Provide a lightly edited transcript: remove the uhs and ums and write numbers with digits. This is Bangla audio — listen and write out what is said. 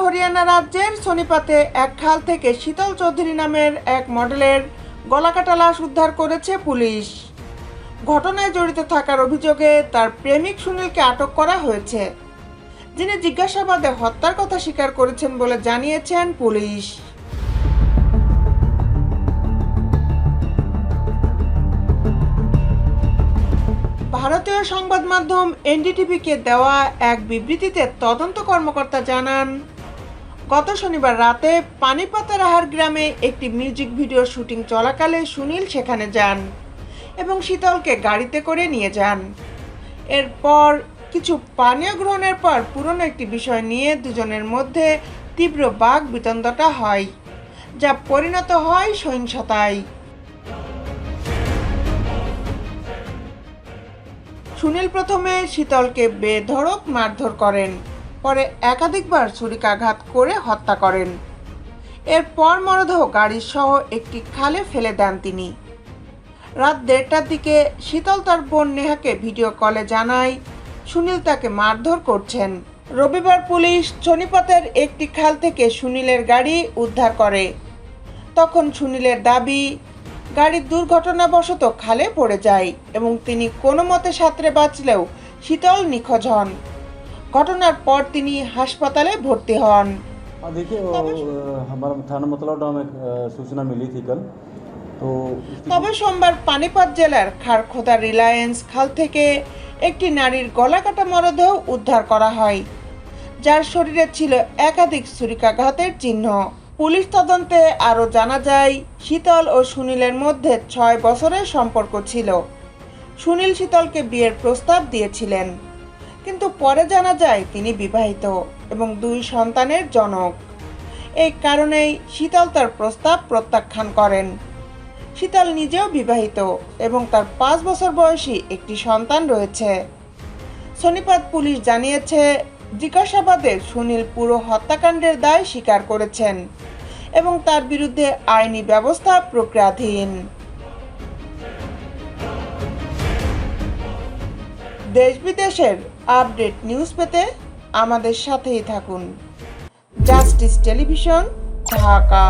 হরিয়ানা রাজ্যের সোনিপতে এক খাল থেকে শীতল চৌধুরী নামের এক মডেলের গলাকাটা লাশ উদ্ধার করেছে পুলিশ। ঘটনায় জড়িত থাকার অভিযোগে তার প্রেমিক সুনীলকে আটক করা হয়েছে, যিনি জিজ্ঞাসাবাদে হত্যার কথা স্বীকার করেছেন বলে জানিয়েছেন পুলিশ। ভারতীয় সংবাদ মাধ্যম এনডিটিভিকে দেওয়া এক বিবৃতিতে তদন্ত কর্মকর্তা জানান, গত শনিবার রাতে পানিপতের আহার গ্রামে একটি মিউজিক ভিডিও শুটিং চলাকালে সুনীল সেখানে যান এবং শীতলকে গাড়িতে করে নিয়ে যান। এরপর কিছু পানীয় গ্রহণের পর পুরনো একটি বিষয় নিয়ে দুজনের মধ্যে তীব্র বাক বিতণ্ডা হয়, যা পরিণত হয় সহিংসতায়। সুনীল প্রথমে শীতলকে বেধড়ক মারধর করেন, পরে একাধিকবার ছুরিকাঘাত করে হত্যা করেন। এরপর মরদেহ গাড়ির সহ একটি খালে ফেলে দেন তিনি। রাত 1:30টার দিকে শীতল তার বোন নেহাকে ভিডিও কলে জানায় সুনীল তাকে মারধর করছেন। রবিবার পুলিশ সোনিপতের একটি খাল থেকে সুনীলের গাড়ি উদ্ধার করে। তখন সুনীলের দাবি, গাড়ির দুর্ঘটনাবশত খালে পড়ে যায় এবং তিনি কোনো মতে সাঁতরে বাঁচলেও শীতল নিখোঁজ হন। ঘটনার পর তিনি হাসপাতালে ভর্তি হন। देखिए हमारा थाना मतलौडा में सूचना मिली थी कल। তবে সোমবার পানিপত জেলার খারখোদা রিলায়েন্স খাল থেকে একটি নারীর গলাকাটা মরদেহ উদ্ধার করা হয়, যার শরীরে ছিল একাধিক ছুরিকাঘাতের চিহ্ন। পুলিশ তদন্তে আরও জানা যায়, শীতল ও সুনীলের মধ্যে 6 বছরের সম্পর্ক ছিল। সুনীল শীতলকে বিয়ের প্রস্তাব দিয়েছিলেন, কিন্তু পরে জানা যায় তিনি বিবাহিত এবং 2 সন্তানের জনক। এই কারণেই শীতল তার প্রস্তাব প্রত্যাখ্যান করেন। শীতল নিজেও বিবাহিত এবং তার 5 বছর বয়সী একটি সন্তান রয়েছে। সোনিপত পুলিশ জানিয়েছে, জিজ্ঞাসাবাদে সুনীল পুরো হত্যাকাণ্ডের দায় স্বীকার করেছেন এবং তার বিরুদ্ধে আইনি ব্যবস্থা প্রক্রিয়াধীন। দেশ বিদেশের আপডেট নিউজ পেতে আমাদের সাথেই থাকুন। Justice television, Dhaka.